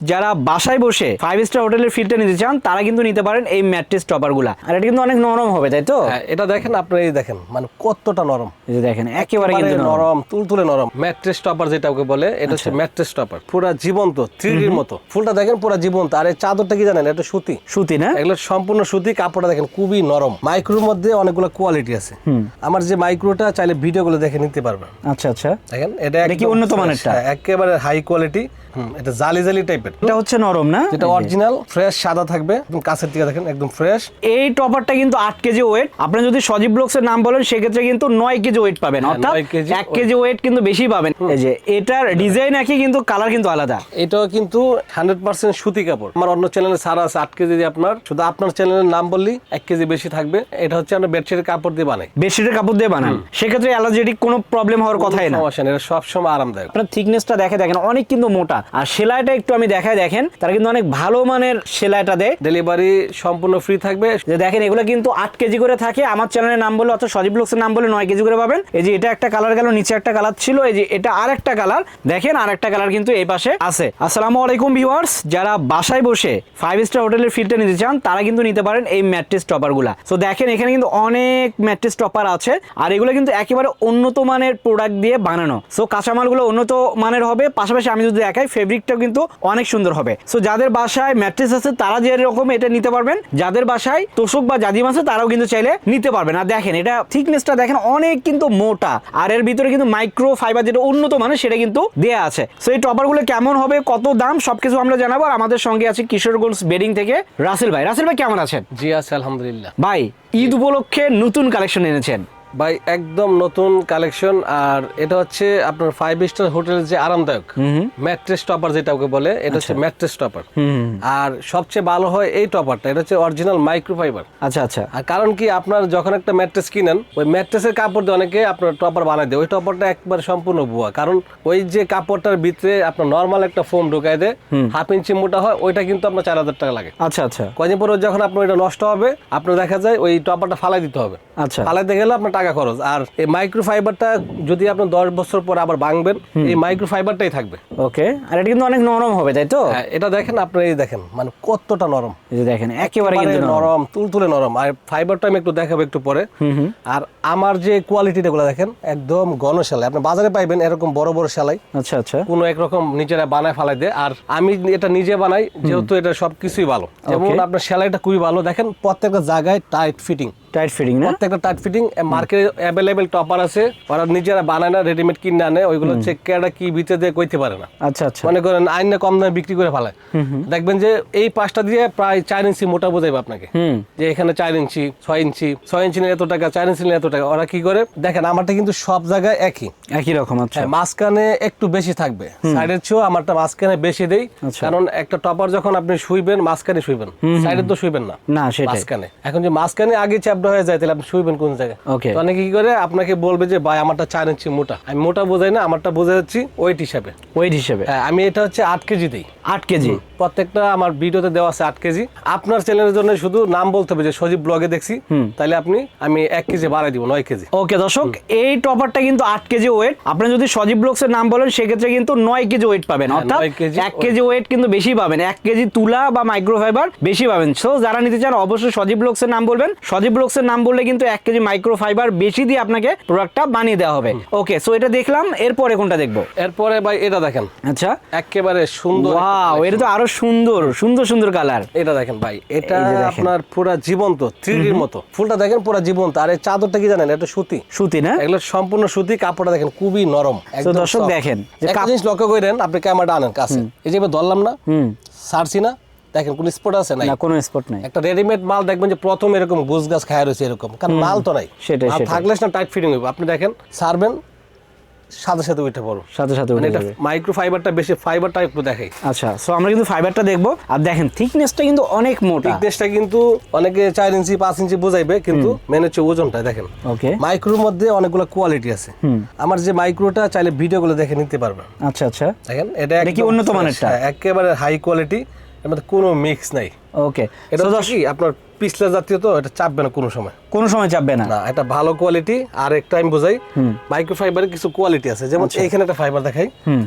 যারা বাসায় বসে 5 স্টার হোটেলের ফিলটা নিতে চান তারা কিন্তু নিতে পারেন এই ম্যাট্রেস টপার গুলা। আর এটা কিন্তু অনেক নরম হবে, তাই তো? হ্যাঁ, এটা দেখেন, আপনি এই দেখেন মানে কতটা নরম। এই যে দেখেন একেবারে কিন্তু নরম, তুলতুলে নরম। ম্যাট্রেস টপার যেটাকে বলে, এটা হচ্ছে ম্যাট্রেস টপার, পুরো জীবন্ত 3D এর মতো। ফুলটা দেখেন পুরো জীবন্ত। আর এই চাদরটা কি জানেন, এটা সুতি। সুতি না? এগুলো সম্পূর্ণ সুতি। কাপড়টা দেখেন খুবই নরম। মাইক্রোর মধ্যে অনেকগুলো কোয়ালিটি আছে। আমার যে মাইক্রোটা চাইলে ভিডিওগুলো দেখে নিতে পারবেন। আচ্ছা আচ্ছা, দেখেন এটা কি উন্নত মানেরটা? একেবারে হাই কোয়ালিটি। এটা জালি জালি টাইপের। এটা হচ্ছে নরম না? যেটা অরিজিনাল ফ্রেশ সাদা থাকবে, একদম কাছের দিকে দেখেন একদম ফ্রেশ। এই টপারটা কিন্তু 8 কেজি ওয়েট। আপনি যদি সজীব ব্লগস এর নাম বলেন সেক্ষেত্রে কিন্তু 9 কেজি ওয়েট পাবেন, অর্থাৎ 1 কেজি ওয়েট কিন্তু বেশি পাবেন। এই যে এটার ডিজাইন একই কিন্তু কালার কিন্তু আলাদা। এটাও কিন্তু 100% সুতি কাপড়। আমার অন্য চ্যানেলে সারা আছে 8 কেজি দিয়ে, আপনার শুধু আপনার চ্যানেলের নাম বললেই 1 কেজি বেশি থাকবে। এটা হচ্ছে আমরা বেডশিটের কাপড় দিয়ে বানাই। বেডশিটের কাপড় দিয়ে বানান, সেক্ষেত্রে অ্যালার্জেটিক কোনো প্রবলেম হওয়ার কথাই না। সমস্যা নেই, এটা সবসময় আরামদায়ক। আপনার থিকনেসটা দেখেন অনেক কিন্তু মোটা। আর সেলাইটা একটু আমি দেখাই, দেখেন তারা কিন্তু অনেক ভালো মানের সেলাইটা দেয়। ডেলিভারি সম্পূর্ণ ফ্রি থাকবে। যে দেখেন এগুলো কিন্তু 8 কেজি করে থাকে। আমার চ্যানেলের নাম বলে অথবা সজীব ব্লগস এর নাম বলে 9 কেজি করে পাবেন। এই যে এটা একটা কালার গেল, নিচে একটা কালার ছিল, এই যে এটা আরেকটা কালার। দেখেন আরেকটা কালার কিন্তু এই পাশে আছে। আসসালামু আলাইকুম ভিউয়ার্স, যারা বাসায় বসে 5 স্টার হোটেলের ফিলটা নিতে চান তারা কিন্তু নিতে পারেন এই ম্যাট্রেস টপার গুলা। তো দেখেন এখানে কিন্তু অনেক ম্যাট্রেস টপার আছে। আর এগুলো কিন্তু একেবারে উন্নত মানের প্রোডাক্ট দিয়ে বানানো। সো কাঁচামালগুলো উন্নত মানের হবে, পাশাপাশি আমি যদি দেখাই ফেব্রিকটাও কিন্তু অনেক সুন্দর হবে। সো যাদের বাসায় ম্যাট্রেস আছে তারা যে এরকম এটা নিতে পারবেন, যাদের বাসায় তোষক বা জাজিম আছে তারাও কিন্তু চাইলে নিতে পারবেন। আর দেখেন এটা থিকনেসটা দেখেন অনেক কিন্তু মোটা। আর এর ভিতরে কিন্তু মাইক্রো ফাইবার যেটা উন্নত মানের সেটা কিন্তু দেয়া আছে। সো এই টপারগুলো কেমন হবে, কত দাম, সবকিছু আমরা জানাবো। আর আমাদের সঙ্গে আছে কিশোরগঞ্জ বেডিং থেকে রাসেল ভাই। রাসেল ভাই কেমন আছেন? জি আছে আলহামদুলিল্লাহ। ভাই ঈদ উপলক্ষে নতুন কালেকশন এনেছেন ভাই, একদম নতুন কালেকশন। আর এটা হচ্ছে আপনার 5 স্টার হোটেলের যে আরামদায়ক ম্যাট্রেস টপার যেটাকে বলে, এটা হচ্ছে ম্যাট্রেস টপার। আর সবচেয়ে ভালো হয় এই টপারটা, এটা হচ্ছে অরিজিনাল মাইক্রোফাইবার। আচ্ছা আচ্ছা। আর কারণ কি, আপনার যখন একটা ম্যাট্রেস কিনেন, ওই ম্যাট্রেসের কাপড় দিয়ে অনেকে আপনার টপার বানাই দেয়। ওই টপারটা একবার সম্পূর্ণ ভুয়া। কারণ ওই যে কাপড়টার ভিতরে আপনার নর্মাল একটা ফোম ঢুকাই দেয়, 1/2 ইঞ্চি মোটা হয়, ওইটা কিন্তু আপনার 4000 টাকা লাগে। আচ্ছা আচ্ছা। কয়দিন পরে যখন আপনার এটা নষ্ট হবে, আপনার দেখা যায় ওই টপারটা ফালাই দিতে হবে। আচ্ছা, ফালাইতে গেলে আপনার টাকা খরচ। আর এই মাইক্রোফাইবারটা যদি আপনি 10 বছর পর আবার ভাঙবেন, এই মাইক্রোফাইবারটাই থাকবে। ওকে। আর এটা কিন্তু অনেক নরম হবে, তাই তো? হ্যাঁ, এটা দেখেন, আপনি এই দেখেন মানে কতটা নরম। এই যে দেখেন একেবারে কিন্তু নরম, তুলতুলে নরম। আর ফাইবারটা আমি একটু দেখাবো একটু পরে। আর আমার যে কোয়ালিটিটা গুলো দেখেন, একদম ঘন সেলাই। আপনি বাজারে পাইবেন এরকম বড় বড় সেলাই। আচ্ছা আচ্ছা। কোনো একরকম নিজেরা বানায় ফালাই দেয়। আর আমি এটা নিজে বানাই, যেহেতু এটা সবকিছুই ভালো। যেমন আপনার সেলাইটা খুবই ভালো। দেখেন প্রত্যেকটা জায়গায় টাইট ফিটিং। টাইট ফিটিং না? প্রত্যেকটা টাইট ফিটিং। মার্কেটে অ্যাভেলেবেল টপার আছে, ওরা নিজেরা বানায় না, রেডিমেড কিনে আনে। ওইগুলো হচ্ছে কেডা কি ভিতরে দিয়ে কইতে পারে না। আচ্ছা আচ্ছা। মনে করেন আইনে কম দামে বিক্রি করে ফেলায়। দেখবেন যে এই পাঁচটা দিয়ে প্রায় 4 ইঞ্চি মোটা বোঝাইবে আপনাকে, যে এখানে 4 ইঞ্চি 6 ইঞ্চি 6 ইঞ্চি নিয়ে এত টাকা, 4 ইঞ্চি নিয়ে এত টাকা। ওরা কি করে দেখেন, আমারটা কিন্তু সব জায়গায় একই রকম। আচ্ছা, মাঝখানে একটু বেশি থাকবে, সাইডের চেয়েও আমারটা মাঝখানে বেশি দেই। কারণ একটা টপার যখন আপনি শুইবেন, মাঝখানে শুইবেন, সাইডে তো শুইবেন না, মাঝখানে। এখন যে মাঝখানে আগে চ্যাপটা হয়ে যায়, তাহলে আপনি শুইবেন কোন জায়গায়? অনেকে কি করে আপনাকে বলবে যে ভাই আমারটা 4 ইঞ্চি মোটা। আমি মোটা বোঝাই না, আমারটা বোঝা যাচ্ছি ওয়েট হিসাবে। হ্যাঁ, আমি এটা হচ্ছে 8 কেজি দিই। 8 কেজি প্রত্যেকটা আমার ভিডিওতে দেওয়া আছে 8 কেজি। আপনার চ্যানেলের জন্য শুধু নাম বলতে হবে যে সজীব ব্লগে দেখছি, তাহলে আমি 1 কেজি বাড়াই দিব, 9 কেজি। ওকে দর্শক, এই টপারটা কিন্তু 8 কেজি ওয়েট। আপনি যদি সজীব ব্লগস এর নাম বলেন সেক্ষেত্রে কিন্তু 9 কেজি ওয়েট পাবেন, অর্থাৎ 1 কেজি ওয়েট কিন্তু বেশি পাবেন। 1 কেজি তুলা বা মাইক্রোফাইবার বেশি পাবেন। সো যারা নিতে চান অবশ্যই সজীব ব্লগস এর নাম বলবেন। সজীব ব্লগস এর নাম বললে কিন্তু 1 কেজি মাইক্রোফাইবার বেশি দিয়ে আপনাকে প্রোডাক্টটা বানিয়ে দেওয়া হবে। ওকে, সো এটা দেখলাম, এরপরে কোনটা দেখবো? এরপরে ভাই এটা দেখেন। আচ্ছা, একেবারে সুন্দর। ওয়াও, এটা তো আরো সুন্দর সুন্দর সুন্দর কালার। এটা দেখেন ভাই, এটা আপনার পুরো জীবন্ত 3D এর মতো। ফুলটা দেখেন পুরো জীবন্ত। আর এই চাদরটা কি জানেন, এটা সুতি না? এগুলো সম্পূর্ণ সুতি। কাপড়টা দেখেন খুবই নরম। একদম দর্শক দেখেন, একটা জিনিস লক্ষ্য করেন, আপনি ক্যামেরাটা আনেন কাছে, এই যে ধরলাম না, সারছি না, দেখেন কোন স্পট আছে? না, কোনো স্পট নাই। একটা রেডিমেড মাল দেখবেন যে প্রথম এরকম গোছ গাছ খায় রয়েছে এরকম, কারণ মাল তো নাই। সেটাই থাকলে না টাইট ফিটিং হইব। আপনি দেখেন সারবেন, সাথে সাথে উঠে পড়ো, সাথে সাথে উঠে যাবে। মাইক্রোফাইবারটা বেশি, ফাইবারটা একটু দেখাই। আচ্ছা, সো আমরা কিন্তু ফাইবারটা দেখবো। আর দেখেন থিকনেসটা কিন্তু অনেক মোটা। থিকনেসটা কিন্তু অনেকে 4 ইঞ্চি 5 ইঞ্চি বোঝাইবে, কিন্তু মেন হচ্ছে ওজনটা দেখেন। ওকে। মাইক্রোর মধ্যে অনেকগুলো কোয়ালিটি আছে। আমার যে মাইক্রোটা চাইলে ভিডিওগুলো দেখে নিতে পারবেন। আচ্ছা আচ্ছা। দেখেন এটা কি উন্নত মানেরটা? একেবারে হাই কোয়ালিটি। এর মধ্যে কোনো মিক্স নাই। ওকে, এটা হচ্ছে কি আপনার পিছলা জাতীয়, তো এটা চাপবে না কোনো সময়, কোনো সময় চাপবে না। না এটা ভালো কোয়ালিটি। আর একটা আমি বোঝাই, মাইক্রোফাইবারের কিছু কোয়ালিটি আছে, যেমন এইখানে একটা ফাইবার দেখাই,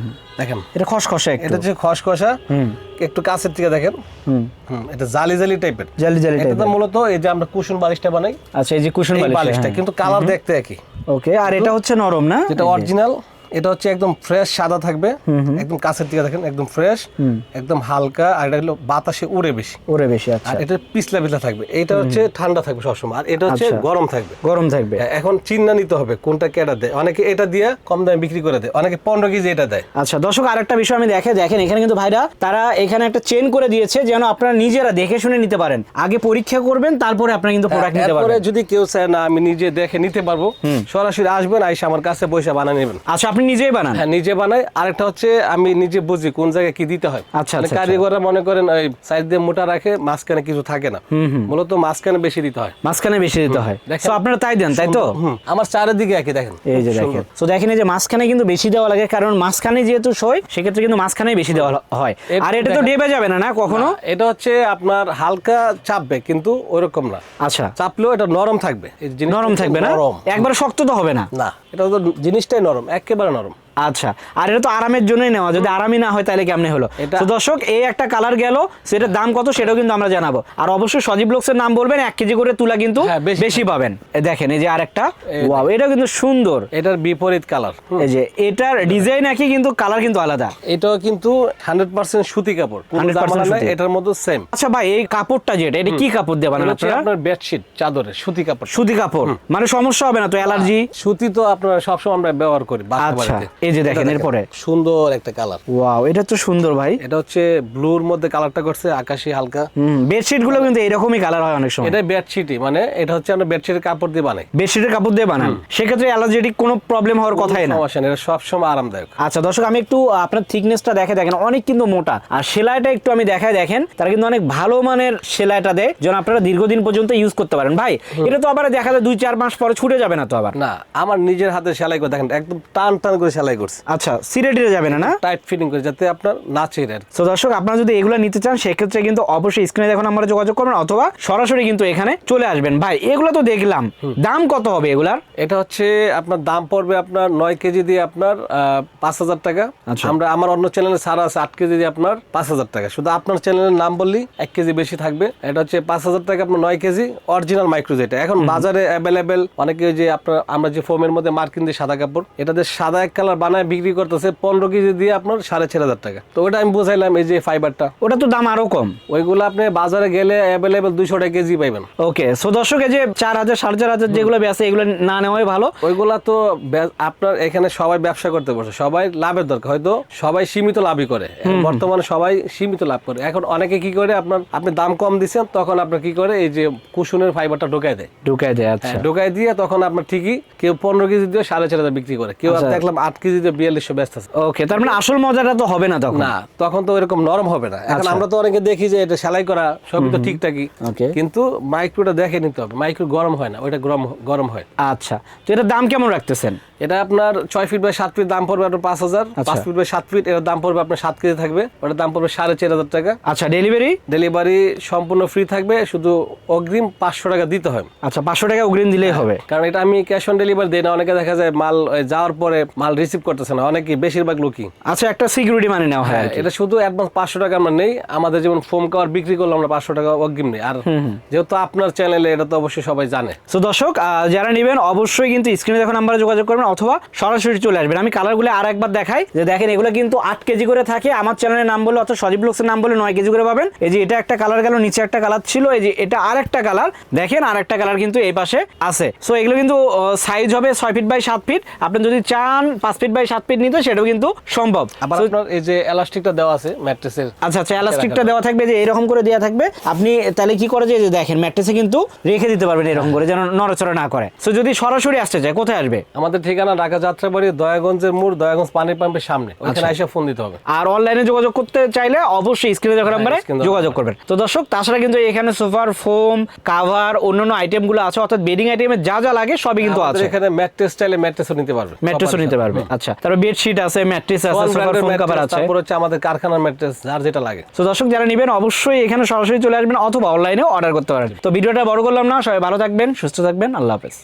দেখেন এটা খসখসে, এটা যে খসখসা, একটু কাছের থেকে দেখেন, এটা জালি জালি টাইপের, জালি জালি এটা তো মূলত এই যে আমরা কুশন বালিশটা বানাই। আচ্ছা, এই যে কুশন বালিশটা কিন্তু কালার দেখতে একই। ওকে, আর এটা হচ্ছে নরম না, যেটা অরিজিনাল, এটা হচ্ছে একদম ফ্রেশ সাদা থাকবে, একদম কাছের দিকে দেখেন একদম ফ্রেশ, একদম হালকা। আর এটা হলো বাতাসে উড়ে বেশি, ওরে বেশি। আচ্ছা, আর এটা পিছলা পিছলা থাকবে, এটা হচ্ছে ঠান্ডা থাকবে সবসময়, আর এটা হচ্ছে গরম থাকবে। গরম থাকবে। এখন চিন্তা নিতে হবে কোনটা কেটা দেয়। অনেকে এটা দিয়ে কম দামে বিক্রি করে দেয়, অনেকে 15 কেজি এটা দেয়। আচ্ছা দর্শক, আরেকটা বিষয় আমি দেখেন এখানে কিন্তু ভাইরা তারা এখানে একটা চেন করে দিয়েছে, যেন আপনারা নিজেরা দেখে শুনে নিতে পারেন। আগে পরীক্ষা করবেন, তারপরে আপনারা কিন্তু প্রোডাক্ট নিতে এরপরে পারবেন। যদি কেউ চায় না আমি নিজে দেখে নিতে পারবো, সরাসরি আসবেন, আইসা আমার কাছে পয়সা বানিয়ে নেবেন। আচ্ছা, আপনি নিজেই বানান? হ্যাঁ, নিজে বানাই। আরেকটা হচ্ছে আমি নিজে বুঝি কোন জায়গায় কি দিতে হয়। আচ্ছা, মানে কারিগররা মনে করেন ওই সাইড দিয়ে মোটা রাখে, মাঝখানে কিছু থাকে না, মূলত মাঝখানে বেশি দিতে হয়, মাঝখানে বেশি দিতে হয়। তো আপনারা তাই দেন, তাই তো? আমার চারিদিকে একই দেখেন, এই যে দেখেন, তো দেখেন এই যে মাঝখানে কিন্তু বেশি দেওয়া লাগে, কারণ মাঝখানে যেহেতু সই, সেক্ষেত্রে কিন্তু মাঝখানেই বেশি দেওয়া হয়। আর এটা তো ডেবে যাবে না, না কখনো? এটা হচ্ছে আপনার হালকা চাপবে, কিন্তু ওইরকম না। আচ্ছা, চাপলেও এটা নরম থাকবে। নরম থাকবে না, একবারে শক্ত তো হবে না? না, এটা তো জিনিসটাই নরম, একেবারে নরম। আচ্ছা, আর এটা তো আরামের জন্যই নেওয়া, যদি আরামই না হয় তাহলে কেমনে হলো? তো দর্শক, এই একটা কালার গেল, সেটার দাম কত সেটাও কিন্তু আমরা জানাবো। আর অবশ্যই সজীব ব্লগসের নাম বলবেন, 1 কেজি করে তুলা কিন্তু বেশি পাবেন। দেখেন এই যে আরেকটা, ওয়াও, এটা কিন্তু সুন্দর, এটার বিপরীত কালার। এই যে এটার ডিজাইন একই, কিন্তু কালার কিন্তু আলাদা। এটাও কিন্তু 100% সুতি কাপড়, 100% সুতি, এটার মধ্যে সেম। আচ্ছা ভাই, এই কাপড়টা যেটা, এটা কি কাপড় দিয়ে বানানো আপনারা? আপনার বেডশিট চাদরের সুতি কাপড়। সুতি কাপড় মানে সমস্যা হবে না তো, অ্যালার্জি? সুতি তো আপনারা সবসময় আমরা ব্যবহার করি বাসাবাড়িতে। এই যে দেখেন এরপরে সুন্দর একটা কালার, ওয়াও, এটা তো সুন্দর ভাই। এটা হচ্ছে ব্লুর মধ্যে কালারটা করছে আকাশী হালকা। বেডশিট গুলো কিন্তু এরকমই কালার হয় অনেক সময়। এটা বেডশিটই, মানে এটা হচ্ছে আমরা বেডশিটের কাপড় দিয়ে বানাই। বেডশিটের কাপড় দিয়ে বানান, সেক্ষেত্রে অ্যালার্জেটিক কোনো প্রবলেম হওয়ার কথাই না। সমস্যা নেই, এটা সবসময় আরামদায়ক। আচ্ছা দর্শক, আমি একটু আপনার থিকনেসটা দেখেন, অনেক কিন্তু মোটা। আর সেলাইটা একটু আমি দেখেন, তারা কিন্তু অনেক ভালো মানের সেলাইটা দেয়, যেন আপনারা দীর্ঘদিন পর্যন্ত ইউজ করতে পারেন। ভাই, এটা তো আবার দেখা যায় 2-4 মাস পরে ছুটে যাবে না তো আবার? না, আমার নিজের হাতে সেলাই করে দেখেন, একদম টান টান করে সেলাই করছে। আচ্ছা, সিরে যাবে না, না টাইট ফিটিং করে, যাতে আপনার না ছেড়ে। তো দর্শক, আপনারা যদি এগুলো নিতে চান, সেক্ষেত্রে কিন্তু অবশ্যই স্ক্রিনে দেখুন আমরা যোগাযোগ করবেন, অথবা সরাসরি কিন্তু এখানে চলে আসবেন। ভাই, এগুলো তো দেখলাম, দাম কত হবে এগুলার? এটা হচ্ছে আপনার দাম পড়বে আপনার 9 কেজি দিয়ে আপনার 5,000 টাকা। আমরা আমার অন্য চ্যানেলে ছাড়া আছে 8 কেজি দিয়ে আপনার 5,000 টাকা। শুধু আপনার চ্যানেলের নাম বললি 1 কেজি বেশি থাকবে। এটা হচ্ছে 5,000 টাকা আপনার 9 কেজি অরিজিনাল মাইক্রো, যেটা এখন বাজারে অ্যাভেলেবেল। অনেকে যে আপনার আমরা যে ফোমের মধ্যে মার্কিন দিয়ে সাদা কাপড়, এটাতে সাদা এক কালার বানায় বিক্রি করতেছে 15 কেজি দিয়ে আপনার 4,500 টাকা। তো ওটা আমি বুঝাইলাম, এই যে ফাইবারটা, ওটা তো দাম আরো কম। ওইগুলো আপনি বাজারে গেলে অ্যাভেলেবেল 200 টাকা কেজি পাইবেন। ওকে, সো দর্শক, এই যে 4,000 4,500 যেগুলো বেচে, এগুলো না নেওয়াই ভালো। ওইগুলা তো আপনার এখানে সবাই ব্যবসা করতে বসে, সবাই লাভের দরকার, হয়তো সবাই সীমিত লাভই করে। বর্তমানে সবাই সীমিত লাভ করে। এখন অনেকে কি করে, আপনি দাম কম দিচ্ছেন, তখন আপনার কি করে, এই যে কুশনের ফাইবারটা ঢোকায় দেয়। আচ্ছা, ঢোকায় দিয়ে তখন আপনার ঠিকই কেউ 15 কেজি দিয়ে 4,500 বিক্রি করে, কেউ দেখলাম 8 কেজি দিয়ে 4200 ব্যস্ত আছে। ওকে, তার মানে আসল মজাটা তো হবে না তখন? না, তখন তো এরকম নরম হবে না। এখন আমরা তো অনেকে দেখি যে এটা সেলাই করা, সবই তো ঠিকঠাকই, কিন্তু মাইক্রোটা দেখে নিতে হবে। মাইক্রো গরম হয় না, ওইটা গরম হয়। আচ্ছা, তো এটার দাম কেমন রাখতেছেন? এটা আপনার 6 ফিট বাই 7 ফিট দাম পড়বে আপনার 5,000। 5 ফিট বাই 7 ফিট এর দাম পড়বে আপনার 7 কেজি থাকবে, ওটার দাম পড়বে 4,500 টাকা। আচ্ছা, ডেলিভারি সম্পূর্ণ ফ্রি থাকবে, শুধু অগ্রিম 500 টাকা দিতে হবে। আচ্ছা, 500 টাকা অগ্রিম দিলেই হবে? কারণ এটা আমি ক্যাশ অন ডেলিভারি দেই না। অনেকে দেখা যায় মাল যাওয়ার পরে মাল রিসিভ করতেছে না, অনেকে বেশিরভাগ লোকই। আচ্ছা, একটা সিকিউরিটি মানে নেওয়া হয়। এটা শুধু অ্যাডভান্স 500 টাকা আমরা নেই। আমাদের যেমন ফোম কভার বিক্রি করলে আমরা 500 টাকা অগ্রিম নেই। আর যেহেতু আপনার চ্যানেলে, এটা তো অবশ্যই সবাই জানে। তো দর্শক, যারা নেবেন অবশ্যই কিন্তু স্ক্রিনে দেখুন আমরা যোগাযোগ করবেন, অথবা সরাসরি চলে আসবেন। আমি কালারগুলো আর একবার দেখাই, যে দেখেন এগুলো কিন্তু 8 কেজি করে থাকে। আমার চ্যানেলের নাম বলে, অর্থাৎ সজীব ব্লগসের নাম বলে 9 কেজি করে পাবেন। এই যে এটা একটা কালার গেল, নিচে একটা কালার ছিল, এই যে এটা আরেকটা কালার, দেখেন আরেকটা কালার কিন্তু এই পাশে আছে। সো এগুলো কিন্তু সাইজ হবে 6 ফিট বাই 7 ফিট। আপনি যদি চান 5 ফিট বাই 7 ফিট নিতে, সেটাও কিন্তু সম্ভব। আবার আপনার এই যে এলাস্টিকটা দেওয়া আছে ম্যাট্রেসের। আচ্ছা, এলাস্টিকটা দেওয়া থাকবে, যে এরকম করে দেওয়া থাকবে। আপনি তাহলে কি করে, যে দেখেন ম্যাট্রেসে কিন্তু রেখে দিতে পারবেন এরকম করে, যেন নড়াচড়া না করে। সো যদি সরাসরি আসতে চায়, কোথায় আসবে? আমাদের ঠিকানা ঢাকা যাত্রাবাড়ি, দয়াগঞ্জের মোড়, দয়াগঞ্জ পানি পাম্পের সামনে, ওইখানে এসে ফোন দিতে হবে। আর অনলাইনে যোগাযোগ করতে চাইলে অবশ্যই স্ক্রিনে দেওয়া নাম্বারে যোগাযোগ করবেন। তো দর্শক, তাছাড়া কিন্তু এখানে সোফার ফোম, কাভার, অন্যান্য আইটেমগুলো আছে, অর্থাৎ বেডিং আইটেমে যা যা লাগে সবই কিন্তু আছে। এখানে ম্যাট্রেস চাইলে ম্যাট্রেসও নিতে পারবে, ম্যাট্রেসও নিতে পারবে। আচ্ছা, তারপর বেডশিট আছে, ম্যাট্রেস আছে, সোফার ফোম কভার আছে, তারপর হচ্ছে আমাদের কারখানার ম্যাট্রেস, যার যেটা লাগে। তো দর্শক, যারা নেবেন অবশ্যই এখানে সরাসরি চলে আসবেন অথবা অনলাইনেও অর্ডার করতে পারেন। তো ভিডিওটা বড় করলাম না, সবাই ভালো থাকবেন, সুস্থ থাকবেন, আল্লাহ হাফেজ।